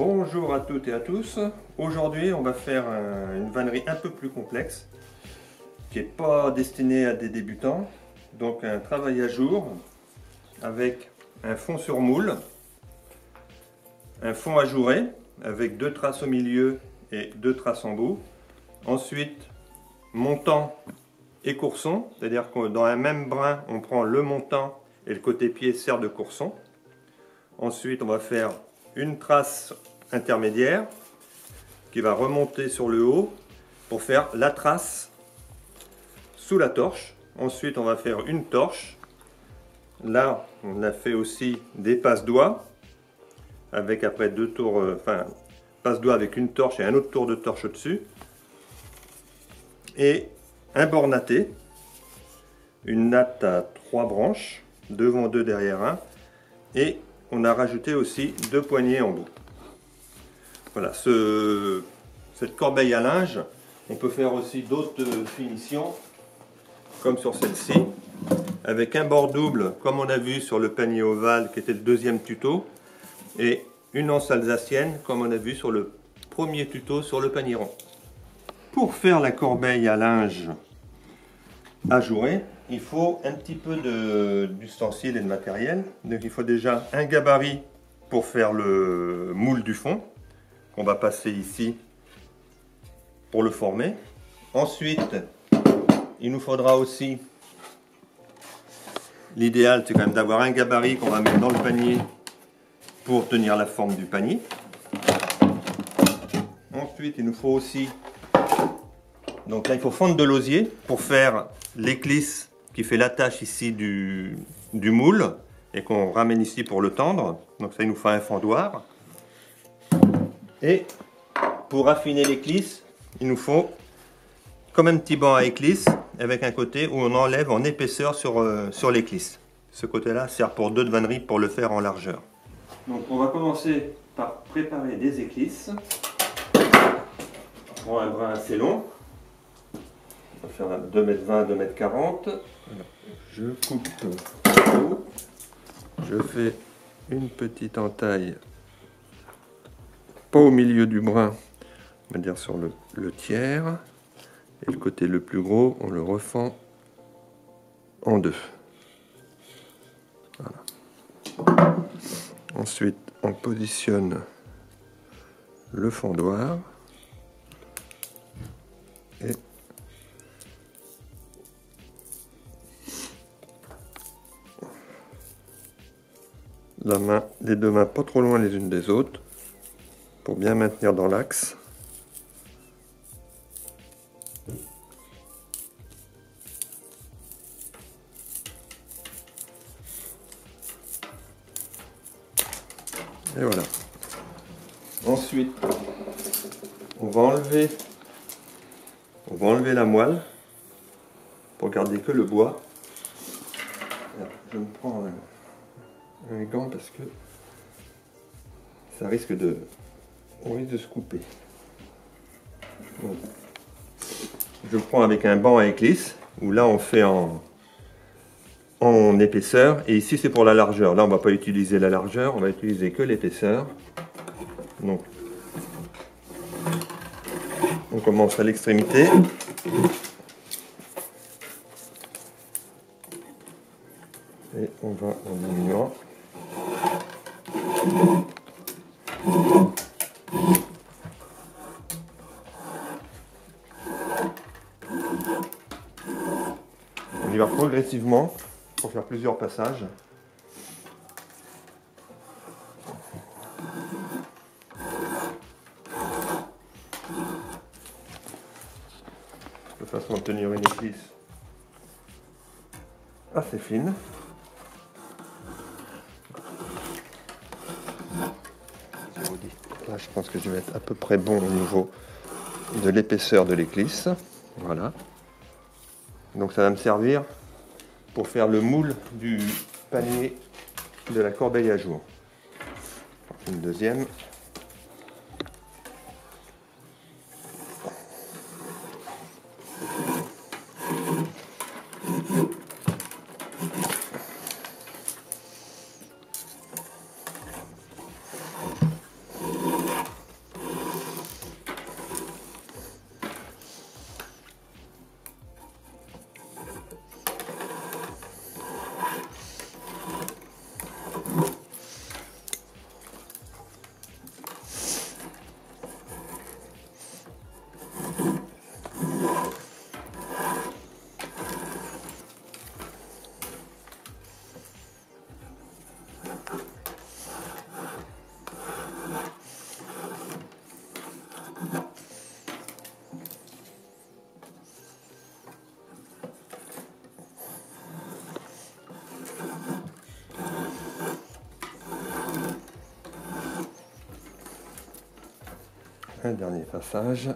Bonjour à toutes et à tous. Aujourd'hui, on va faire une vannerie un peu plus complexe qui n'est pas destinée à des débutants. Donc un travail à jour avec un fond sur moule, un fond ajouré avec 2 traces au milieu et 2 traces en bout. Ensuite, montant et courson, c'est-à-dire que dans un même brin, on prend le montant et le côté pied sert de courson. Ensuite, on va faire une trace intermédiaire qui va remonter sur le haut pour faire la trace sous la torche. Ensuite, on va faire une torche. Là, on a fait aussi des passe-doigts avec après 2 tours, passe-doigts avec une torche et un autre tour de torche au-dessus. Et un bord natté, une natte à 3 branches, devant 2 derrière 1. Et on a rajouté aussi 2 poignées en bout. Voilà, cette corbeille à linge, on peut faire aussi d'autres finitions, comme sur celle-ci, avec un bord double, comme on a vu sur le panier ovale, qui était le deuxième tuto, et une anse alsacienne, comme on a vu sur le premier tuto sur le panier rond. Pour faire la corbeille à linge ajourée, il faut un petit peu d'ustensiles et de matériel. Donc il faut déjà un gabarit pour faire le moule du fond, qu'on va passer ici pour le former. Ensuite, il nous faudra aussi, l'idéal c'est quand même d'avoir un gabarit qu'on va mettre dans le panier pour tenir la forme du panier. Ensuite, il nous faut aussi, donc là il faut fendre de l'osier pour faire l'éclisse qui fait l'attache ici du moule et qu'on ramène ici pour le tendre. Donc ça, il nous faut un fendoir. Et pour affiner l'éclisse, il nous faut comme un petit banc à éclisse avec un côté où on enlève en épaisseur sur l'éclisse. Ce côté-là sert pour deux de vannerie pour le faire en largeur. Donc on va commencer par préparer des éclisses. On prend un brin assez long. On va faire un 2,20 m, 2,40 m. Je coupe haut. Je fais une petite entaille, pas au milieu du brin, on va dire sur le tiers. Et le côté le plus gros, on le refend en deux. Voilà. Ensuite, on positionne le fendoir. Et les deux mains pas trop loin les unes des autres pour bien maintenir dans l'axe. Et voilà. Ensuite, on va enlever la moelle pour garder que le bois. Alors, je me prends un gant parce que ça risque on risque de se couper. Donc, je le prends avec un banc à éclisse où là on fait en épaisseur et ici c'est pour la largeur. Là on va pas utiliser la largeur, on va utiliser que l'épaisseur. Donc on commence à l'extrémité. Et on va en diminuant. On y va progressivement pour faire plusieurs passages. De façon à obtenir une éclisse assez fine. Là, je pense que je vais être à peu près bon au niveau de l'épaisseur de l'éclisse. Voilà. Donc ça va me servir pour faire le moule du panier de la corbeille à jour. Une deuxième. un dernier passage.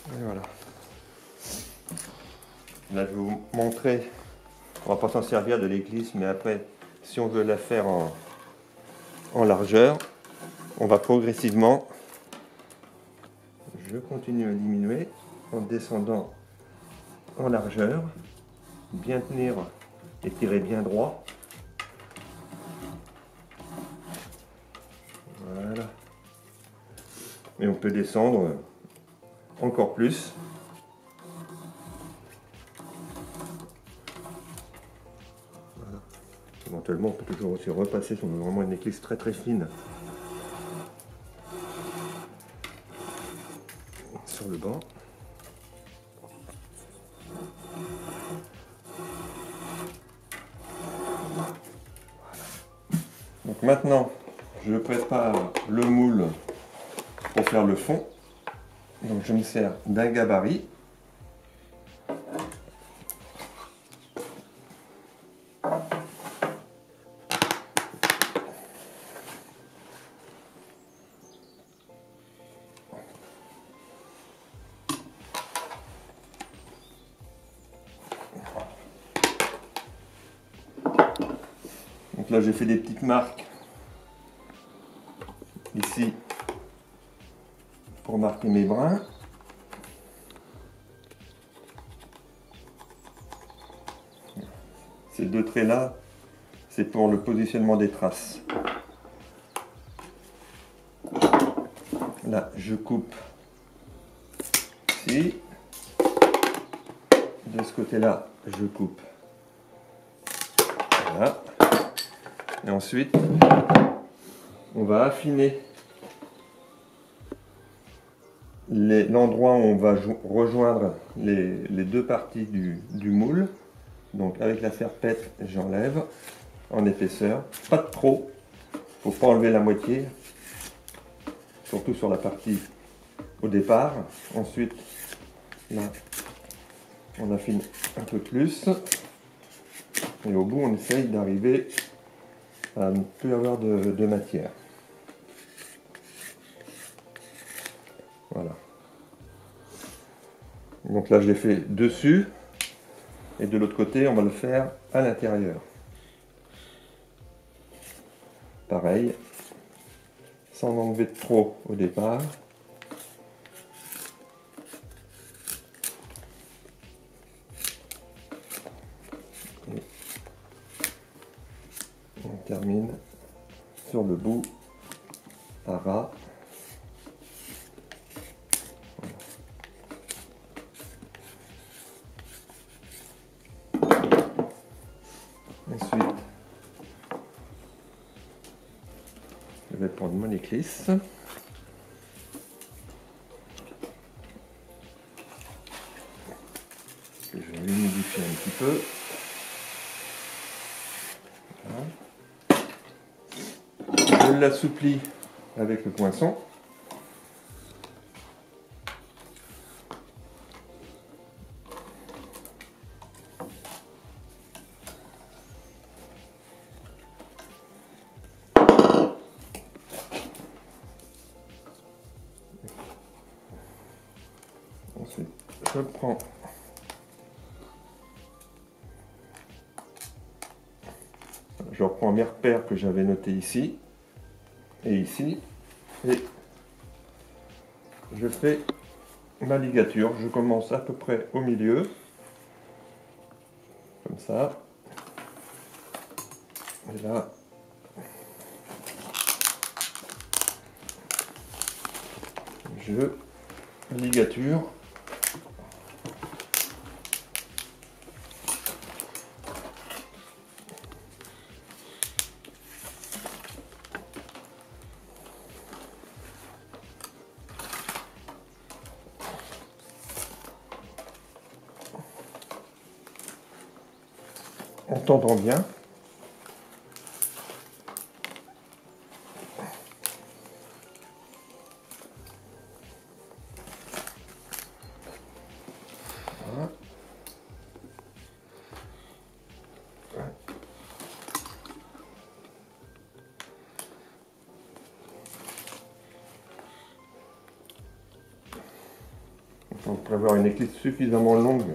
Et voilà. Là, je vais vous montrer, on va pas s'en servir de l'église, mais après, si on veut la faire en largeur, on va progressivement, je continue à diminuer en descendant en largeur, bien tenir et tirer bien droit. Voilà. Et on peut descendre encore plus. Voilà. Éventuellement, on peut toujours aussi repasser si on veut vraiment une éclisse très très fine sur le banc. Donc maintenant, je prépare le moule pour faire le fond. Donc je me sers d'un gabarit. Donc là j'ai fait des petites marques ici pour marquer mes brins. Ces deux traits là, c'est pour le positionnement des traces. Là je coupe ici. De ce côté là je coupe. Voilà. Et ensuite on va affiner l'endroit où on va rejoindre les deux parties du moule. Donc avec la serpette, j'enlève en épaisseur, pas de trop, faut pas enlever la moitié, surtout sur la partie au départ. Ensuite, là, on affine un peu plus, et au bout, on essaye d'arriver à ne plus avoir de matière. Voilà. Donc là, je l'ai fait dessus. Et de l'autre côté, on va le faire à l'intérieur. Pareil, sans enlever de trop au départ. Et on termine sur le bout à ras. Ensuite, je vais prendre mon éclisse. Que je vais l'humidifier un petit peu. Voilà. Je l'assouplis avec le poinçon. Ensuite, je prends je reprends mes repères que j'avais notés ici et ici, et je fais ma ligature. Je commence à peu près au milieu, comme ça, et là, je ligature. On t'entend bien. Voilà. Donc prévoir une éclisse suffisamment longue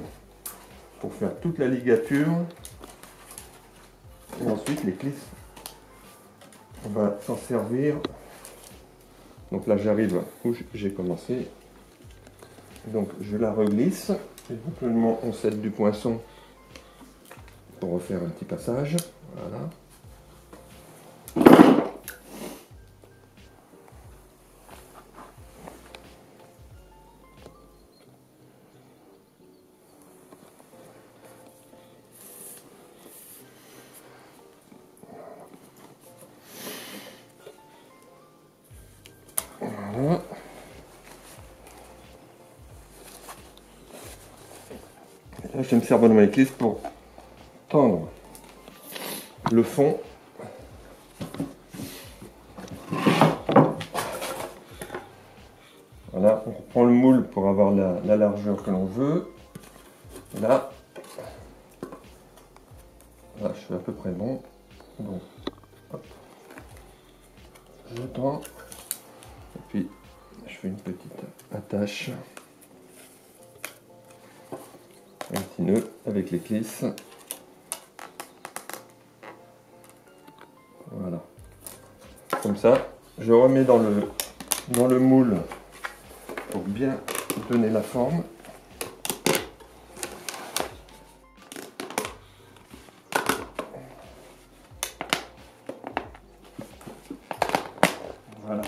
pour faire toute la ligature. Et ensuite l'éclisse, on va s'en servir. Donc là j'arrive où j'ai commencé. Donc je la reglisse. Éventuellement on cède du poinçon pour refaire un petit passage. Voilà. Voilà. Et là je me sers de mon éclisse pour tendre le fond. Voilà, on reprend le moule pour avoir la largeur que l'on veut. Et là, je suis à peu près bon. Donc, hop, je tends. Et puis, je fais une petite attache. Un petit nœud avec l'éclisse. Voilà. Comme ça, je remets dans le moule pour bien donner la forme. Voilà.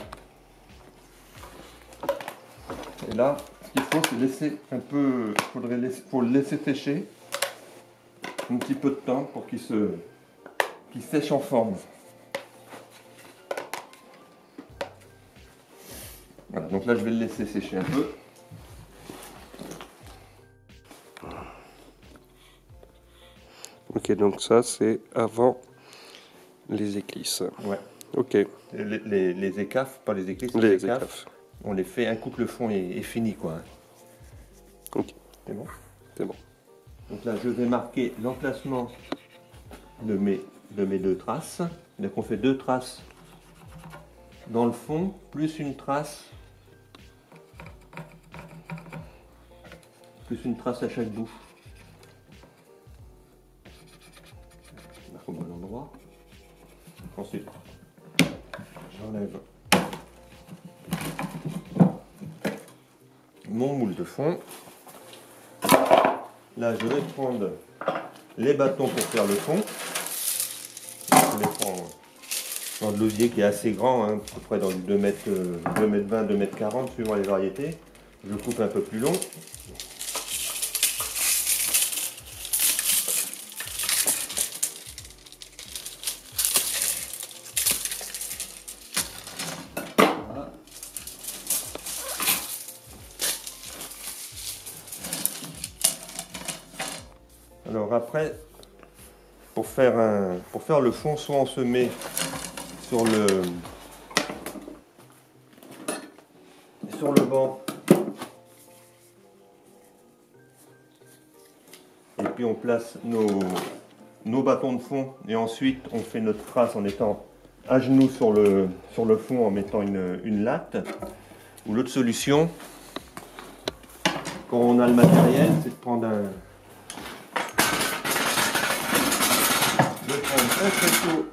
Et là, ce qu'il faut, c'est laisser un peu, faut le laisser sécher un petit peu de temps pour qu'il sèche en forme. Voilà, donc là je vais le laisser sécher un peu. Ok, donc ça c'est avant les éclisses. Ouais. Ok. Les écafes, pas les éclisses, Les écafes. on les fait un coup que le fond est fini, quoi. Ok. C'est bon? C'est bon. Donc là je vais marquer l'emplacement de mes deux traces. Donc on fait 2 traces dans le fond, plus une trace à chaque bout. Je marque au bon endroit. Ensuite, j'enlève mon moule de fond. Là, je vais prendre les bâtons pour faire le fond. Je les prends dans de l'osier qui est assez grand, hein, à peu près dans du 2 mètres 20, 2 mètres 40 suivant les variétés. Je coupe un peu plus long. Voilà. Alors après, pour faire le fond, soit on se met sur le banc et puis on place nos bâtons de fond et ensuite on fait notre trace en étant à genoux sur le fond en mettant une latte. Ou l'autre solution, quand on a le matériel, c'est de prendre un tréteau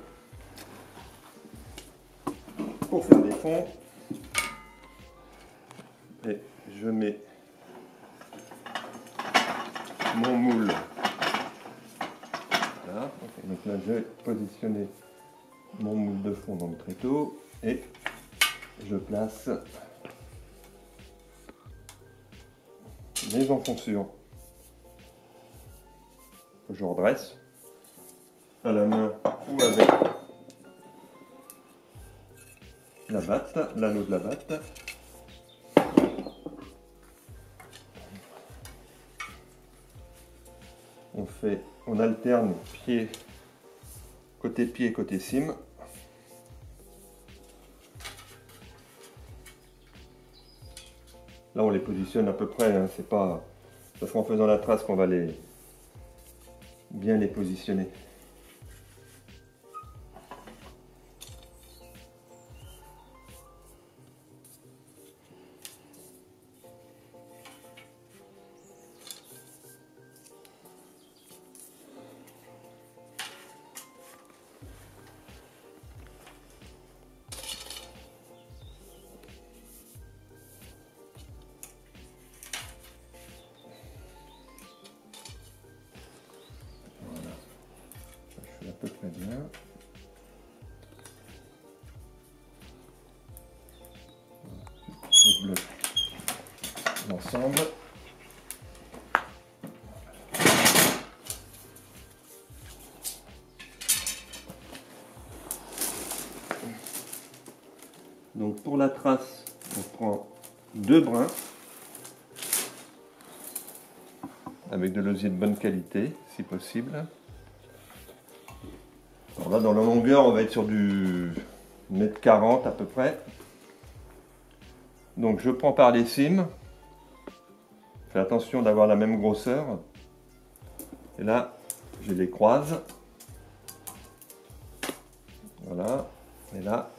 pour faire des fonds. Et je mets mon moule. Voilà. Donc là, je vais positionner mon moule de fond dans le tréteau et je place mes enfonçures. Je redresse à la main ou avec la batte, l'anneau de la batte. On alterne côté pied, côté cime. Là, on les positionne à peu près, hein, c'est pas parce qu'en faisant la trace qu'on va bien les positionner. Voilà. Je bloque l'ensemble. Donc pour la trace, on prend 2 brins avec de l'osier de bonne qualité, si possible. Alors là, dans la longueur, on va être sur du 1,40 m à peu près. Donc je prends par les cimes. Fais attention d'avoir la même grosseur. Et là, je les croise. Voilà. Et là,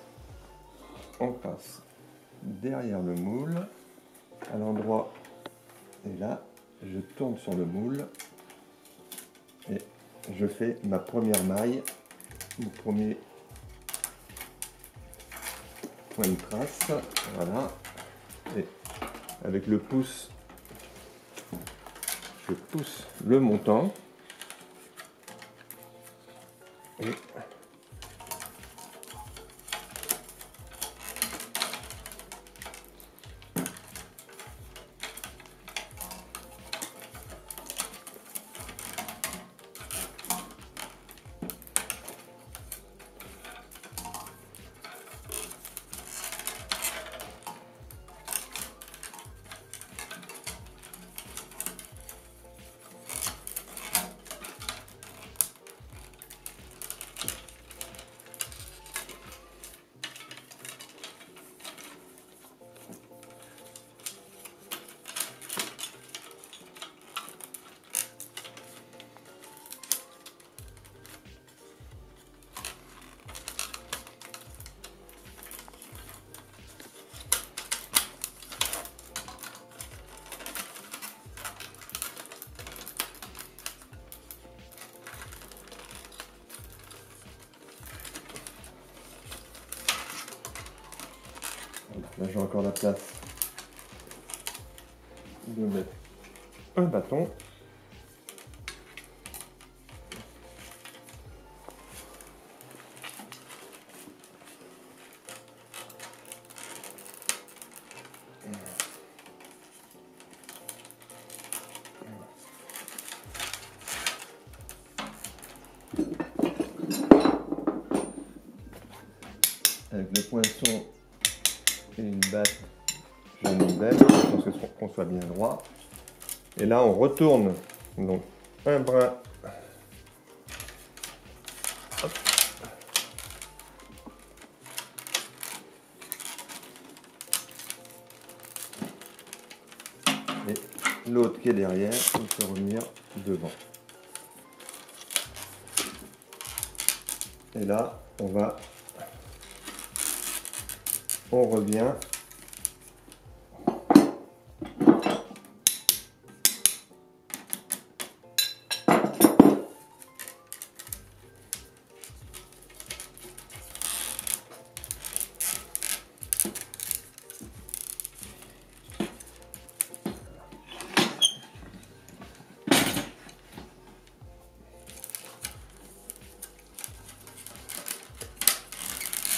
on passe derrière le moule, à l'endroit. Et là, je tourne sur le moule. Et je fais ma première maille, mon premier point de trace. Voilà. Et avec le pouce, je pousse le montant. Et là, j'ai encore la place de mettre un bâton. Avec le poinçon et une batte, je nivelle, qu'on soit bien droit. Et là, on retourne donc un brin. Hop. Et l'autre qui est derrière, il peut revenir devant. Et là, on revient.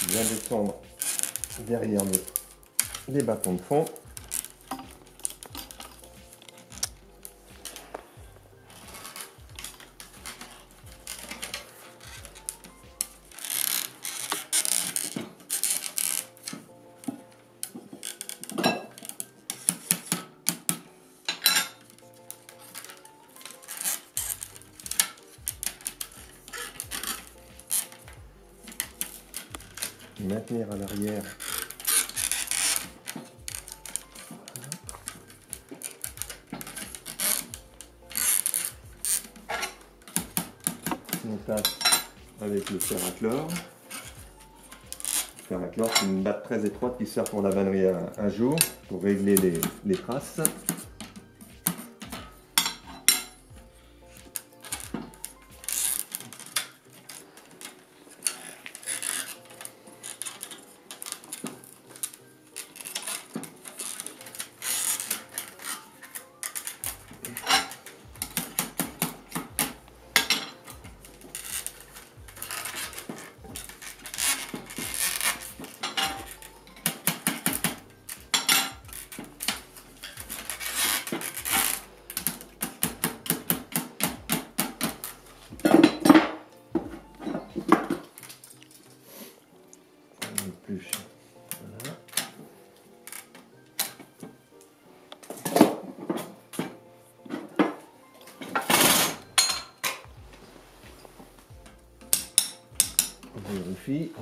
Bien descendre derrière les bâtons de fond. Maintenir à l'arrière. On passe avec le fer à chlore. Le fer à chlore, c'est une batte très étroite qui sert pour la vannerie à jour, pour régler les traces. plus. Voilà. On vérifie.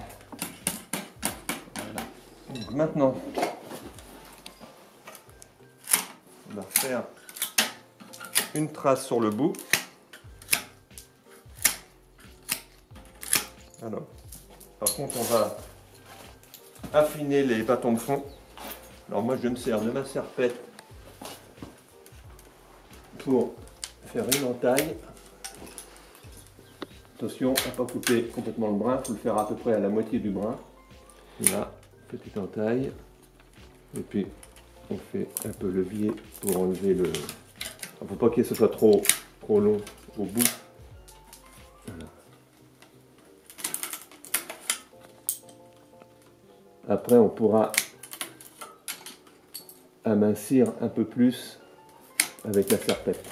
Voilà. Donc maintenant, on va faire une trace sur le bout. Alors, par contre, on va affiner les bâtons de fond. Alors moi, je me sers de ma serpette pour faire une entaille. Attention à ne pas couper complètement le brin, il faut le faire à peu près à la moitié du brin. Là, petite entaille. Et puis, on fait un peu levier pour enlever le... Il ne faut pas que ce soit trop long au bout. Voilà. Après, on pourra amincir un peu plus avec la serpette.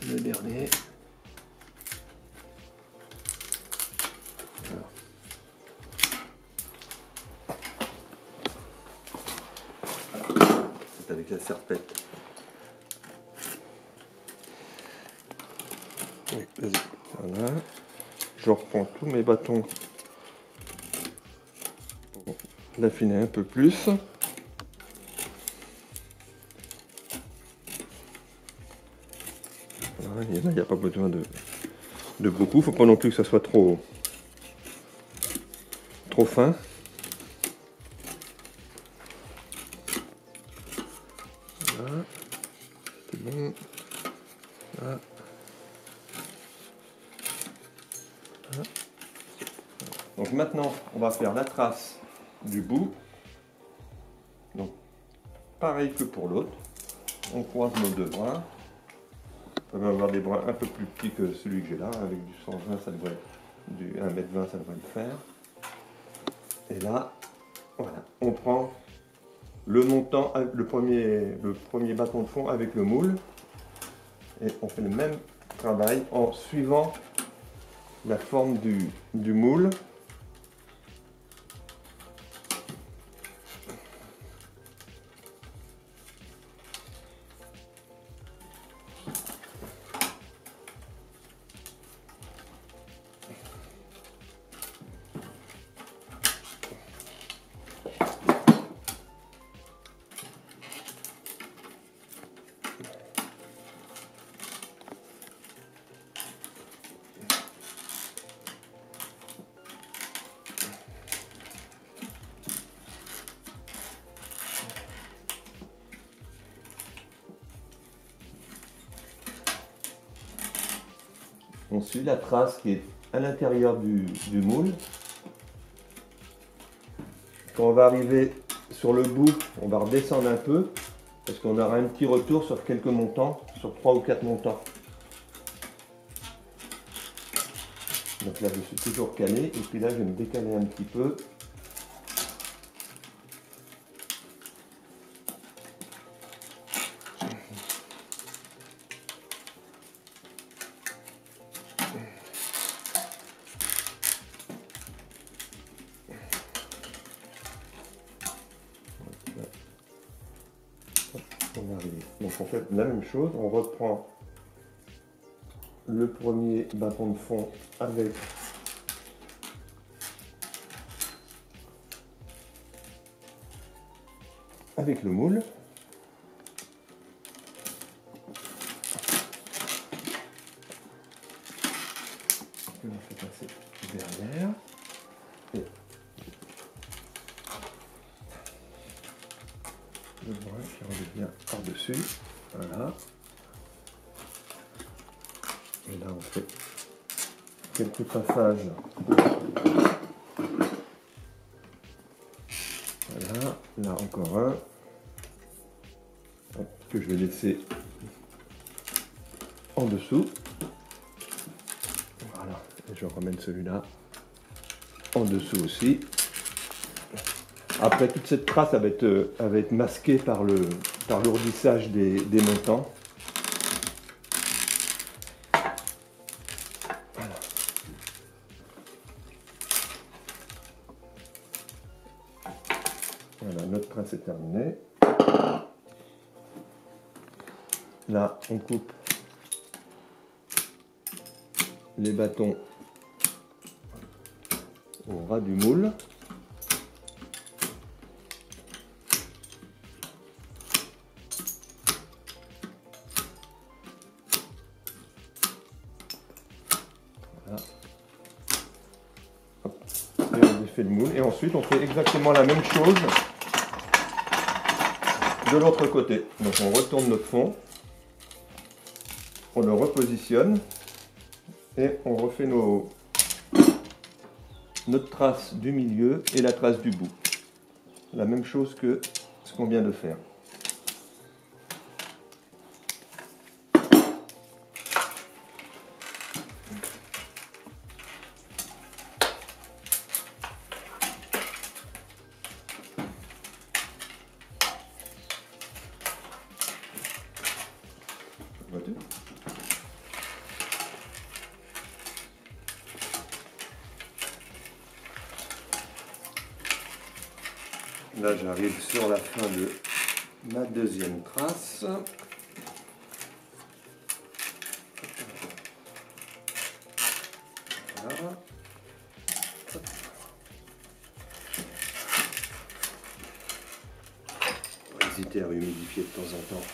Le dernier. C'est avec la serpette. Oui, vas-y. Voilà. Je reprends tous mes bâtons pour l'affiner un peu plus. Voilà, il n'y a pas besoin de beaucoup. Il ne faut pas non plus que ça soit trop fin. Voilà. C'est bon. Voilà. Voilà. Donc maintenant, on va faire la trace du bout. Donc, pareil que pour l'autre. On croise nos deux bras. On va avoir des bras un peu plus petits que celui que j'ai là. Avec du 120, ça devrait, du 1,20 m, ça devrait le faire. Et là, voilà, on prend le montant, le premier bâton de fond avec le moule. Et on fait le même travail en suivant la forme du moule. On suit la trace qui est à l'intérieur du moule. Quand on va arriver sur le bout, on va redescendre un peu parce qu'on aura un petit retour sur quelques montants, sur 3 ou 4 montants. Donc là, je suis toujours calé et puis là, je vais me décaler un petit peu. On va arriver. Donc on fait la même chose, on reprend le premier bâton de fond avec le moule. On fait passer derrière. Et le brin qui revient par-dessus. Voilà. Et là, on fait quelques passages. Voilà. Là, encore un. Que je vais laisser en dessous. Je ramène celui-là en dessous aussi. Après, toute cette trace elle va être masquée par l'ourdissage des montants. Voilà. Voilà, notre trace est terminée. Là, on coupe les bâtons au ras du moule. Voilà. Hop. Et on défait le moule. Et ensuite, on fait exactement la même chose de l'autre côté. Donc, on retourne notre fond. On le repositionne et on refait notre trace du milieu et la trace du bout. La même chose que ce qu'on vient de faire. Vois-tu ? Là, j'arrive sur la fin de ma deuxième trace. Voilà. Faut pas hésiter à humidifier de temps en temps.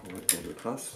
On retourne de trace.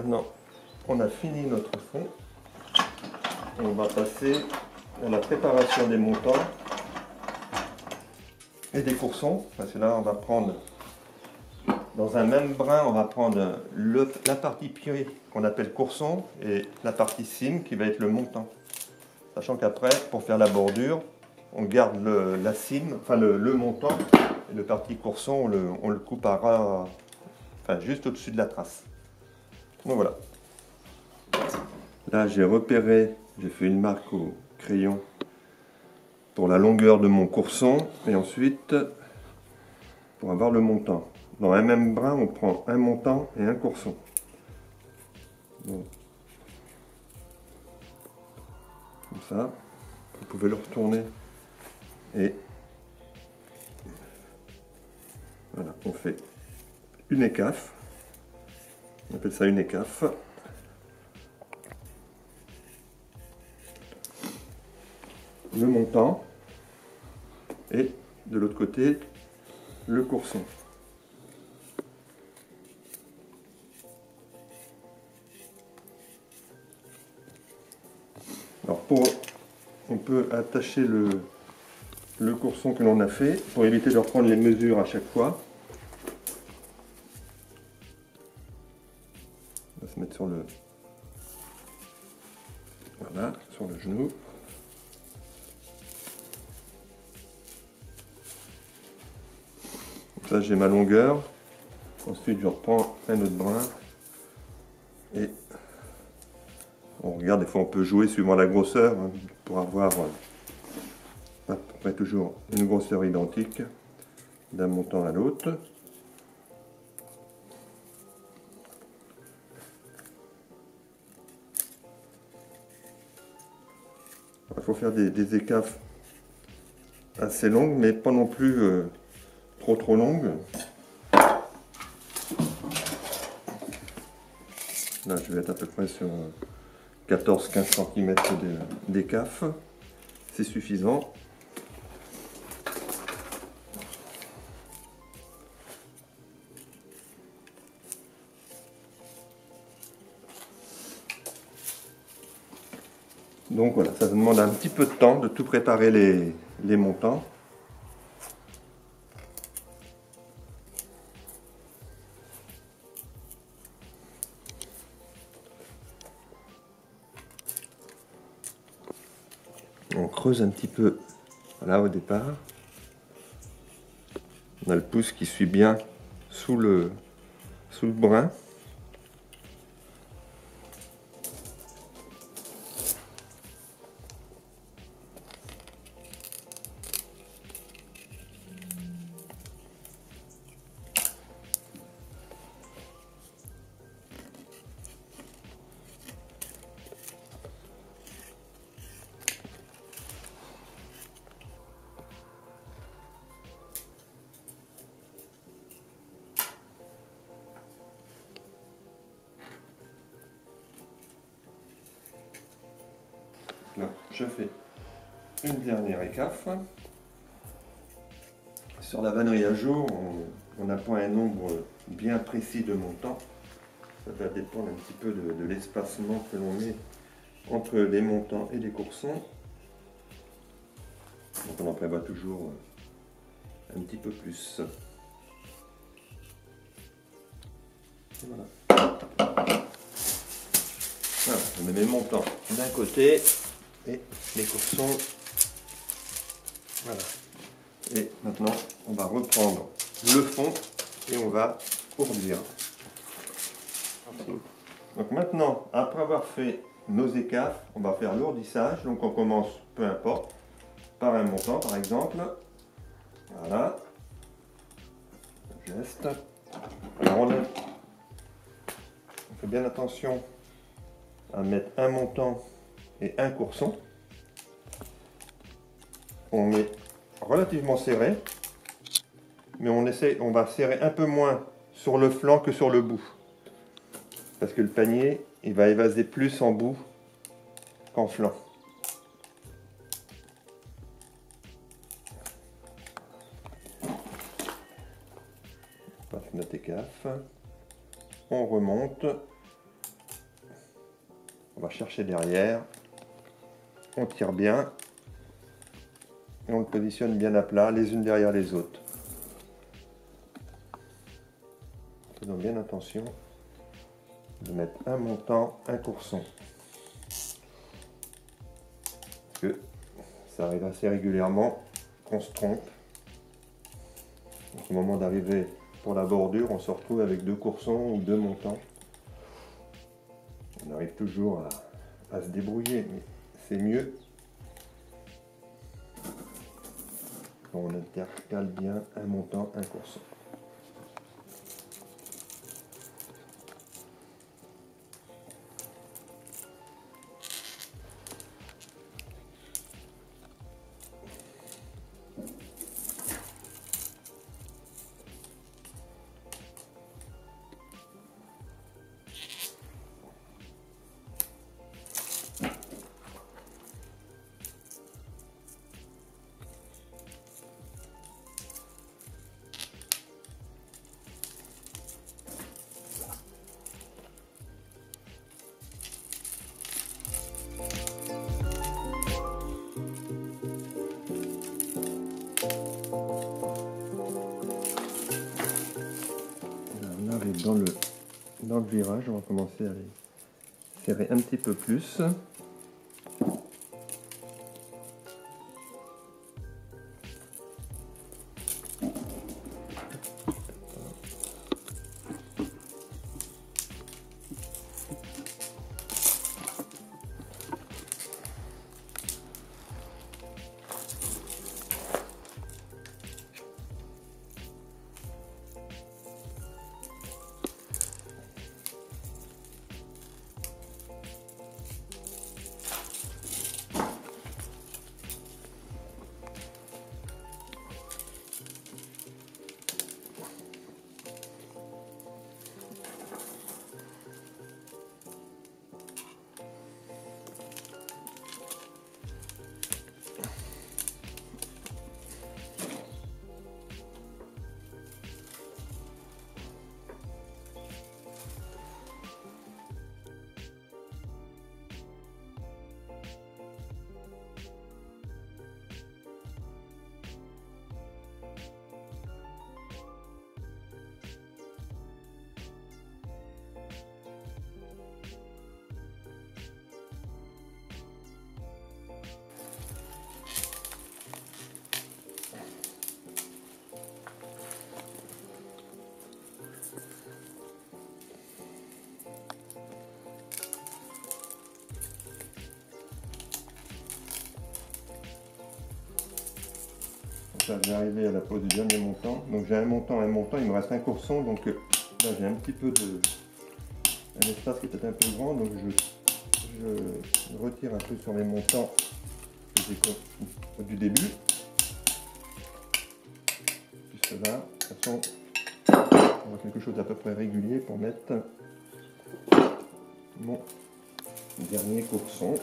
maintenant on a fini notre fond, on va passer à la préparation des montants et des coursons. Parce que là on va prendre, dans un même brin, on va prendre la partie pied qu'on appelle courson et la partie cime qui va être le montant. Sachant qu'après, pour faire la bordure, on garde la cime, enfin le montant, et le parti courson, on le coupera enfin, juste au-dessus de la trace. Donc voilà. Là, j'ai repéré, j'ai fait une marque au crayon pour la longueur de mon courson, et ensuite, pour avoir le montant. Dans un même brin, on prend un montant et un courson. Donc, comme ça, vous pouvez le retourner et voilà, on fait une écaffe. On appelle ça une écaffe. Le montant et de l'autre côté le courson. Alors on peut attacher le courson que l'on a fait pour éviter de reprendre les mesures à chaque fois. On va se mettre sur le, voilà, sur le genou. Là j'ai ma longueur, ensuite je reprends un autre brin et on regarde, des fois on peut jouer suivant la grosseur hein, pour avoir à peu près toujours une grosseur identique d'un montant à l'autre. Il faut faire des écafes assez longues mais pas non plus trop longue. Là je vais être à peu près sur 14-15 cm d'écaffe, c'est suffisant. Donc voilà, ça demande un petit peu de temps de tout préparer les montants. On creuse un petit peu là au départ. On a le pouce qui suit bien sous le brin. Là, je fais une dernière écaffe. Sur la vannerie à jour, on n'a pas un nombre bien précis de montants. Ça va dépendre un petit peu de l'espacement que l'on met entre les montants et les coursons. Donc on en prévoit toujours un petit peu plus. Et voilà. Voilà, je mets mes montants d'un côté et les coursons. Voilà. Et maintenant, on va reprendre le fond et on va ourdir. Donc maintenant, après avoir fait nos écafes, on va faire l'ourdissage. Donc on commence, peu importe, par un montant par exemple. Voilà. Geste. On fait bien attention à mettre un montant et un courson. On met relativement serré, mais on va serrer un peu moins sur le flanc que sur le bout, parce que le panier il va évaser plus en bout qu'en flanc. On passe notre écaffe, on remonte va chercher derrière, on tire bien et on le positionne bien à plat, les unes derrière les autres. Faisons bien attention de mettre un montant, un courson. Parce que ça arrive assez régulièrement qu'on se trompe. Donc, au moment d'arriver pour la bordure, on se retrouve avec 2 coursons ou 2 montants. On arrive toujours à se débrouiller, mais c'est mieux quand on intercale bien un montant, un courson. On arrive dans le virage, on va commencer à les serrer un petit peu plus. Ça va arriver à la pose du dernier montant. Donc j'ai un montant, il me reste un courson, donc là j'ai un petit peu un espace qui est peut-être un peu grand, donc je retire un peu sur les montants que j'ai du début. Puisque là, de toute façon, on a quelque chose d'à peu près régulier pour mettre mon dernier courson.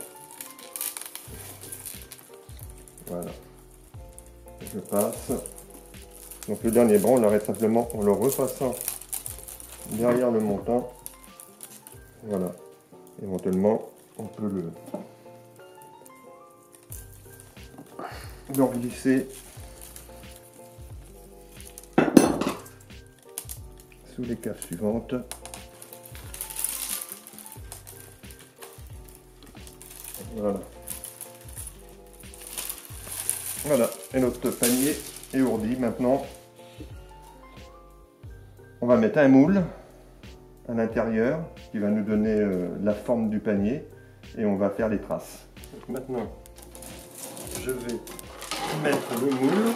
Voilà. Je passe. Donc le dernier bras, on l'arrête simplement en le repassant derrière le montant. Voilà. Éventuellement, on peut le glisser sous les caves suivantes. Voilà. Voilà, et notre panier est ourdi. Maintenant, on va mettre un moule à l'intérieur qui va nous donner la forme du panier et on va faire les traces. Donc maintenant, je vais mettre le moule.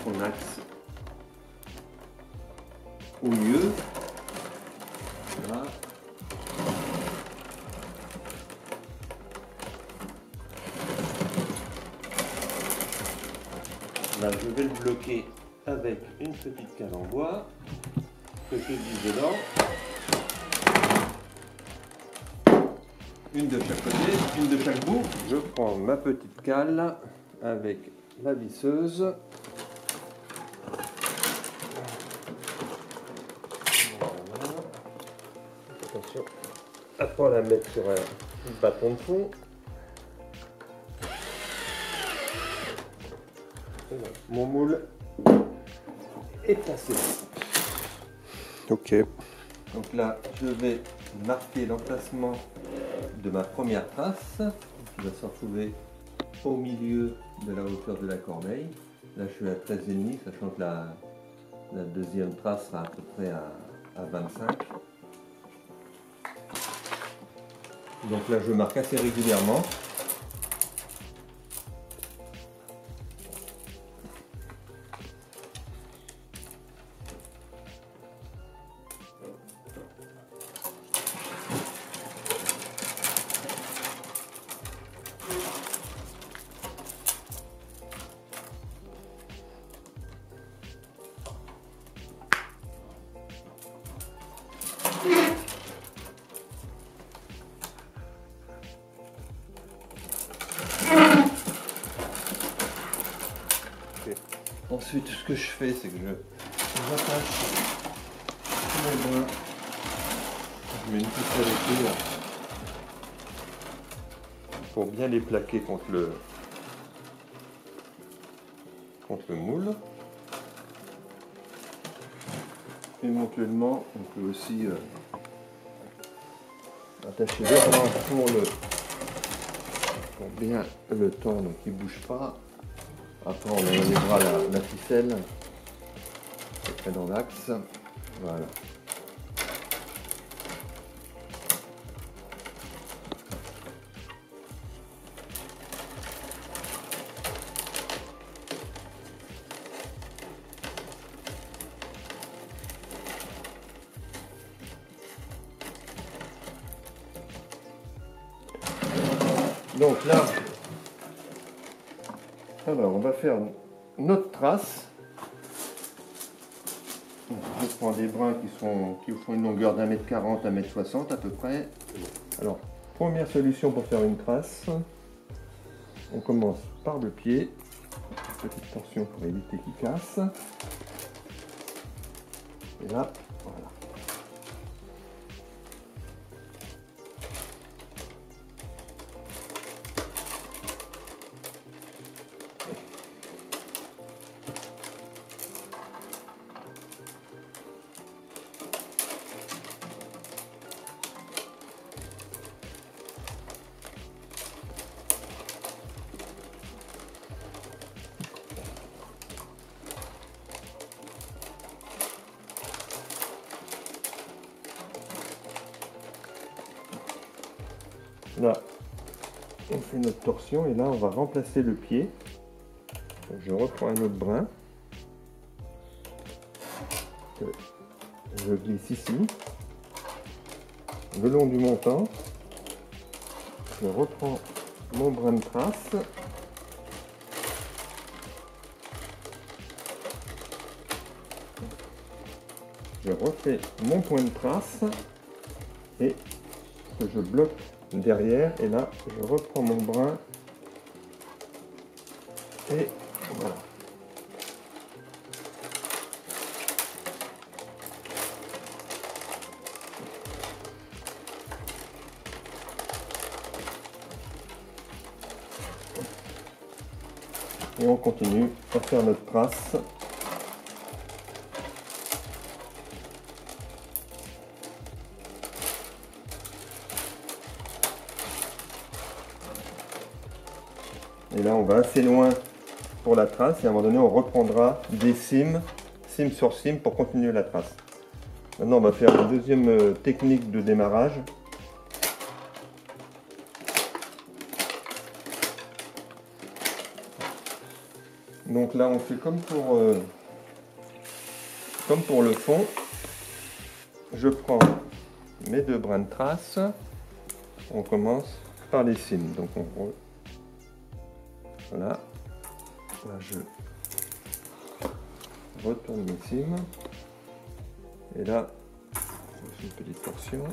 On axe au milieu. Voilà. Là, je vais le bloquer avec une petite cale en bois que je glisse dedans. une de chaque côté, une de chaque bout. Je prends ma petite cale avec la visseuse. Voilà. Attention à ne pas la mettre sur un bâton de fond. Voilà. Mon moule est placé. Ok. Donc là, je vais marquer l'emplacement de ma première trace qui va se retrouver au milieu de la hauteur de la corbeille. Là, je suis à 13,5, sachant que la deuxième trace sera à peu près à 25. Donc là, je marque assez régulièrement. Ensuite, ce que je fais, c'est que j'attache mes brins. Je mets une ficelle autour pour bien les plaquer contre le moule. Éventuellement, on peut aussi attacher les brins pour bien le tendre, donc il ne bouge pas. Après, on enlèvera la ficelle, à peu près dans l'axe. Voilà. Donc là, alors on va faire notre trace. Je prends des brins qui font une longueur d'1,40 m, 1,60 m à peu près. Alors, première solution pour faire une trace, on commence par le pied. Petite torsion pour éviter qu'il casse. Et là, voilà. Là, on fait notre torsion et là, on va remplacer le pied. Je reprends un autre brin que je glisse ici, le long du montant. Je reprends mon brin de trace. Je refais mon point de trace et je bloque derrière, et là je reprends mon brin et voilà. Et on continue à faire notre trace. Et là, on va assez loin pour la trace et à un moment donné, on reprendra des cimes sur cime pour continuer la trace. Maintenant, on va faire une deuxième technique de démarrage. Donc là, on fait comme pour le fond. Je prends mes deux brins de trace. On commence par les cimes. Donc voilà. Là, je retourne mes cimes. Et là, je fais une petite torsion.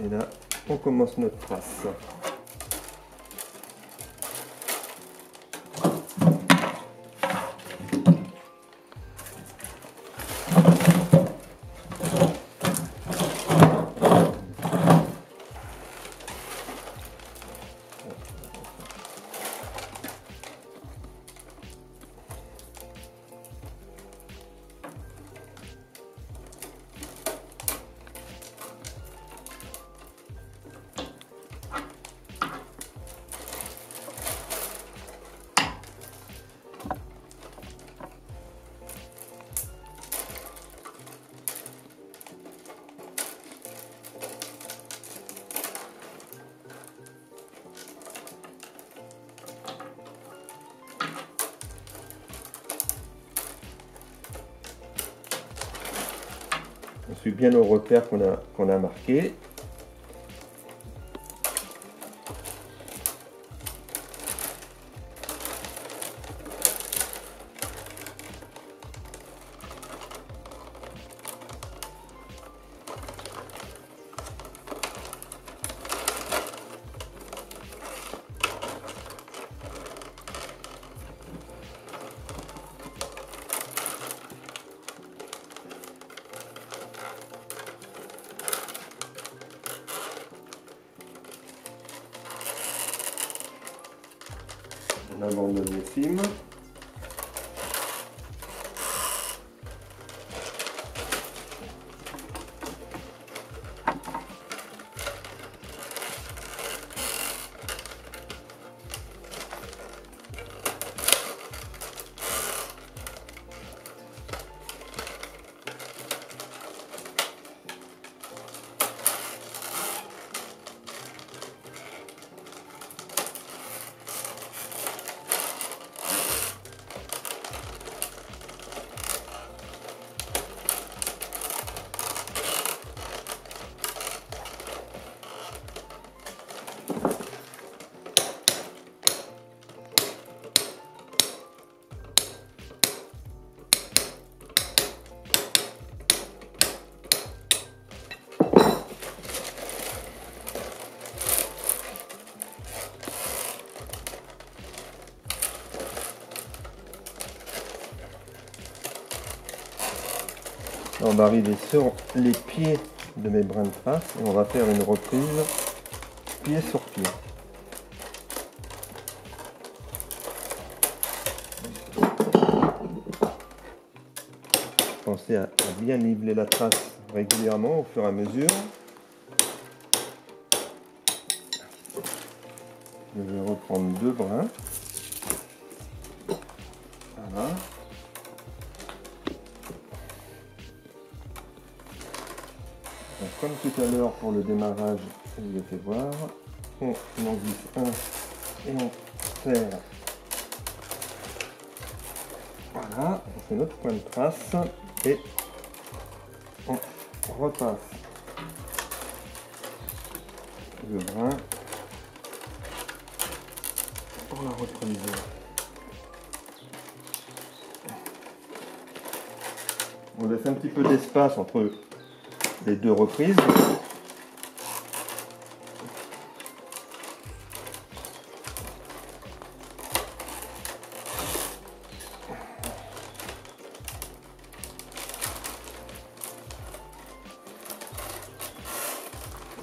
Et là, on commence notre trace. On suit bien nos repères qu'on a marqués. On abandonne les cimes. On va arriver sur les pieds de mes brins de trace et on va faire une reprise pied sur pied. Pensez à bien niveler la trace régulièrement au fur et à mesure. Je vais reprendre 2 brins. Voilà. Donc, comme tout à l'heure pour le démarrage, je vous ai fait voir, on en glisse un et on serre. Voilà, on fait notre point de trace et on repasse le brin pour la reprise. On laisse un petit peu d'espace entre les 2 reprises.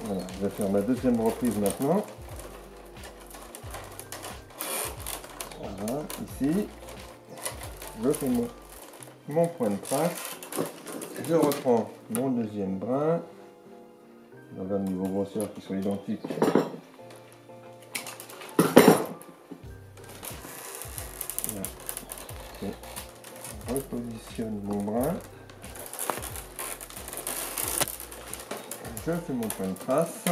Voilà, je vais faire ma 2e reprise maintenant. Voilà, ici, je fais mon point de trace. Je reprends mon 2e brin. On a un niveau grosseur qui sont identiques. Là. Je repositionne mon brin. Je fais mon point de trace.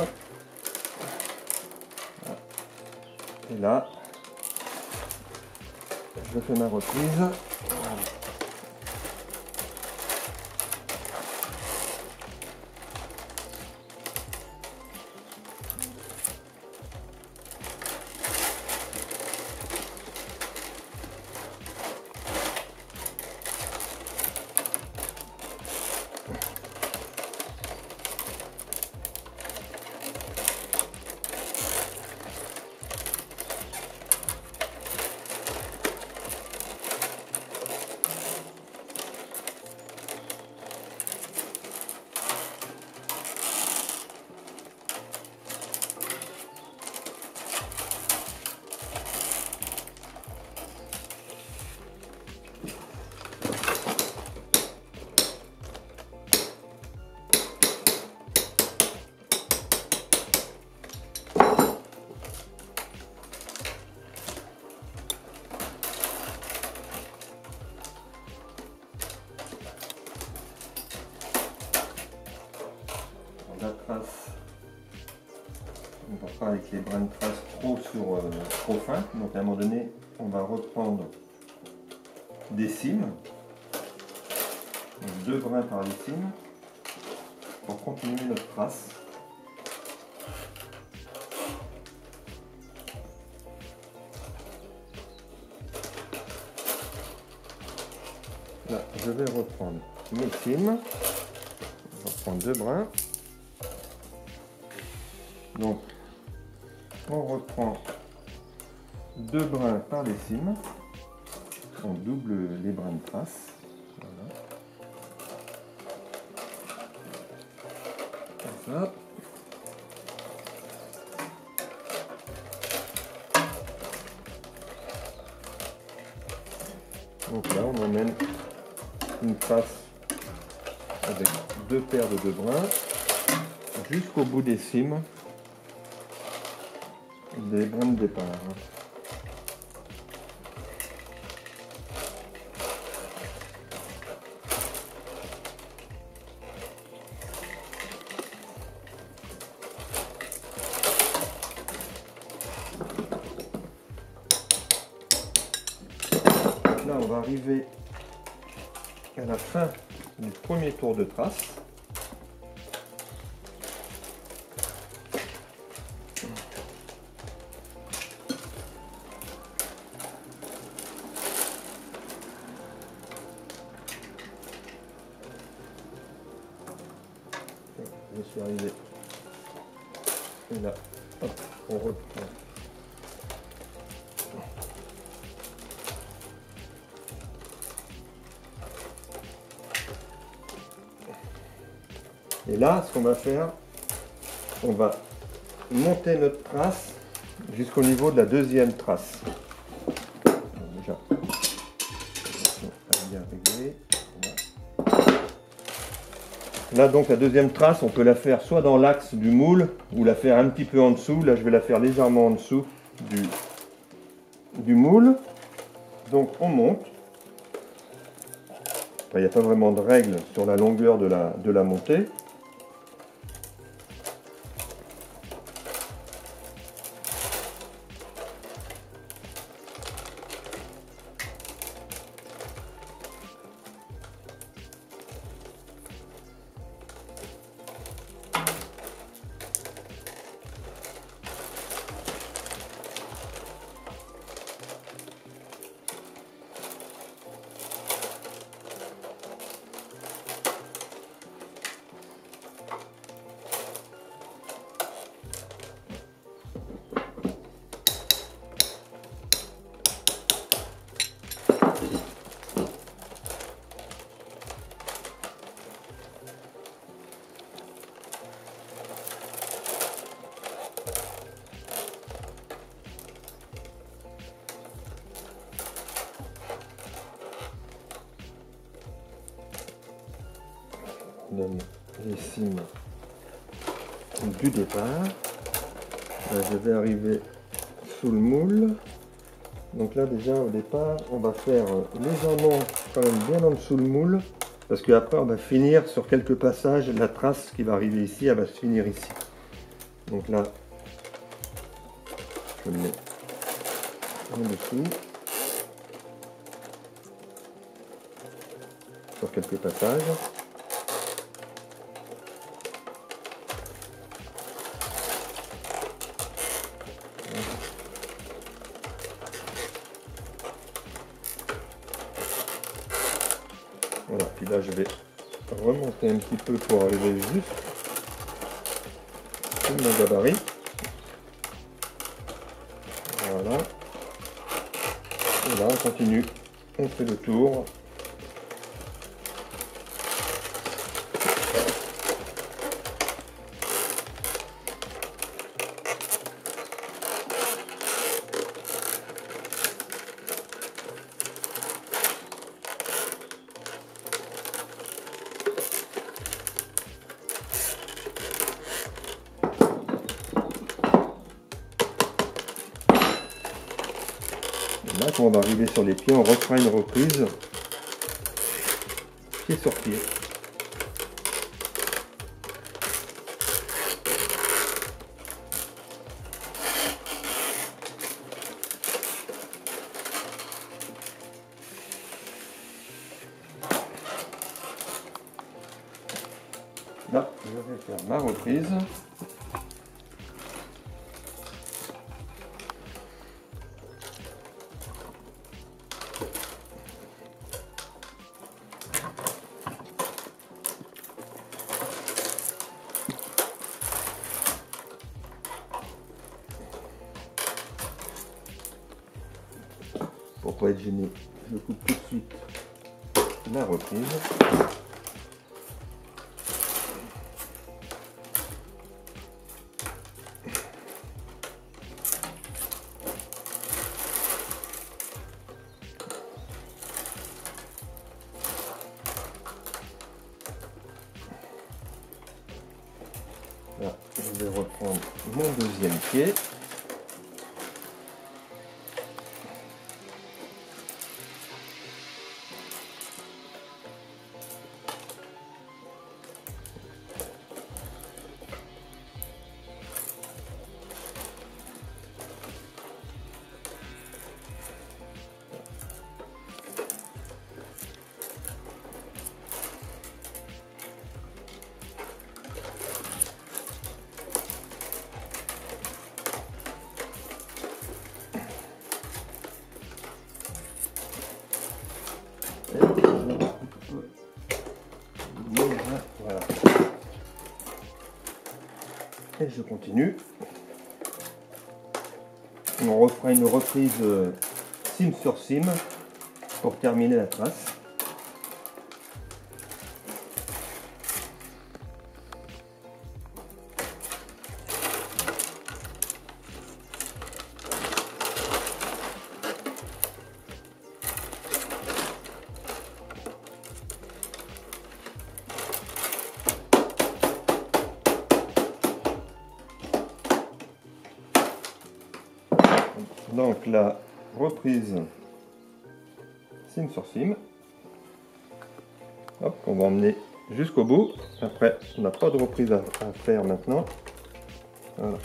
Et là, je fais ma reprise. avec les brins de trace trop fins. Donc à un moment donné, on va reprendre des cimes. Donc 2 brins par les cimes pour continuer notre trace. Là, je vais reprendre mes cimes. Je vais reprendre 2 brins. Donc, on reprend 2 brins par les cimes. On double les brins de trace. Voilà. Comme ça. Donc là, on emmène une trace avec 2 paires de 2 brins jusqu'au bout des cimes des brins de départ. Là, on va arriver à la fin du premier tour de trace. Je suis arrivé. Et là, hop, on reprend. Et là, ce qu'on va faire, on va monter notre trace jusqu'au niveau de la deuxième trace. Donc déjà, bien réglé. Là, donc, la deuxième trace, on peut la faire soit dans l'axe du moule ou la faire un petit peu en dessous. Là, je vais la faire légèrement en dessous du moule. Donc, on monte. Il n'y a pas vraiment de règle sur la longueur de la montée. Donne les cimes du départ. Là, je vais arriver sous le moule. Donc là déjà au départ on va faire légèrement quand même bien en dessous le moule parce qu'après on va finir sur quelques passages. La trace qui va arriver ici, elle va se finir ici. Donc là je le mets en dessous sur quelques passages. Voilà, puis là je vais remonter un petit peu pour arriver juste sous mon gabarit. Voilà. Et là on continue, on fait le tour. Là, quand on va arriver sur les pieds, on refera une reprise pied sur pied. Là, je vais faire ma reprise. Pour pas être gêné, je coupe tout de suite la reprise. Là, je vais reprendre mon deuxième pied. Voilà. Et je continue. On refera une reprise cime sur cime pour terminer la trace. Donc la reprise cime sur cime, hop, on va emmener jusqu'au bout. Après, on n'a pas de reprise à faire maintenant. Voilà.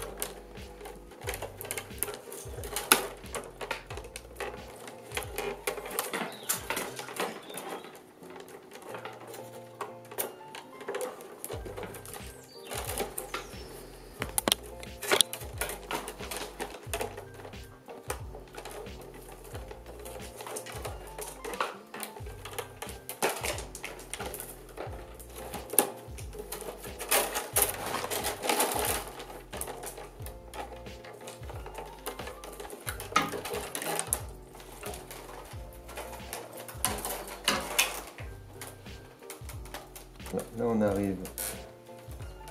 Là, on arrive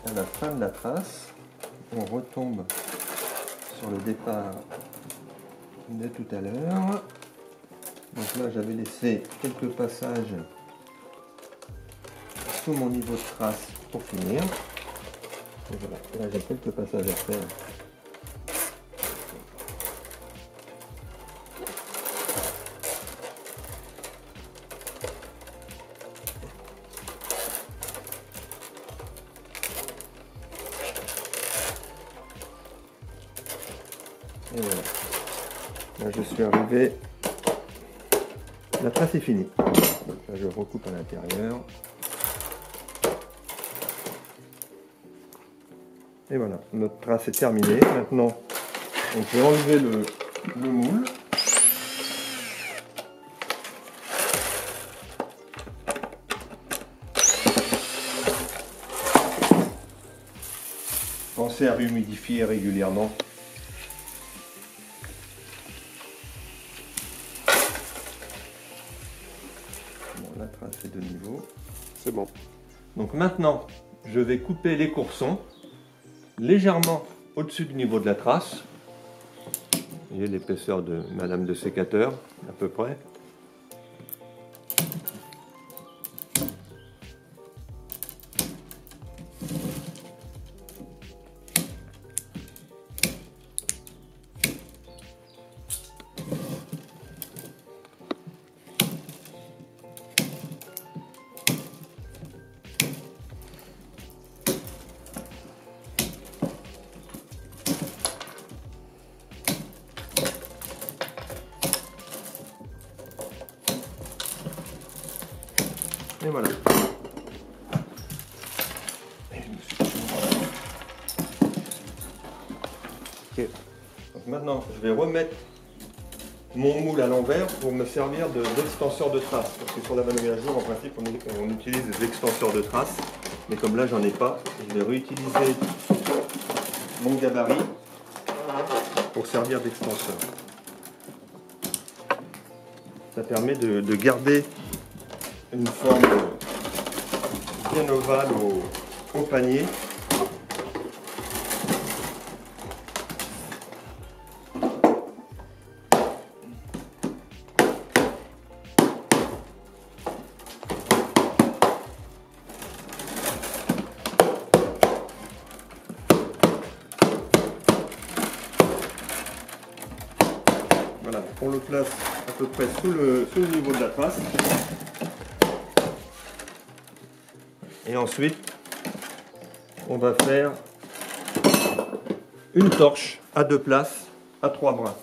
à la fin de la trace. On retombe sur le départ de tout à l'heure. Donc là, j'avais laissé quelques passages sous mon niveau de trace pour finir. Et voilà, là j'ai quelques passages à faire. Et voilà. Là, je suis arrivé. La trace est finie. Donc là, je recoupe à l'intérieur. Et voilà, notre trace est terminée. Maintenant, on peut enlever le moule. Pensez à réhumidifier régulièrement. Bon, la trace est de niveau. C'est bon. Donc maintenant, je vais couper les coursons légèrement au-dessus du niveau de la trace. Vous voyez l'épaisseur de ma lame de sécateur, à peu près. Et voilà. maintenant, je vais remettre mon moule à l'envers pour me servir d'extenseur de trace. Parce que sur la vannerie à jour, en principe, on utilise des extenseurs de trace. Mais comme là, j'en ai pas, je vais réutiliser mon gabarit pour servir d'extenseur. Ça permet de garder une forme bien ovale au panier. Voilà, on le place à peu près sous le niveau de la trace. Et ensuite, on va faire une torche à 2 places, à 3 brins.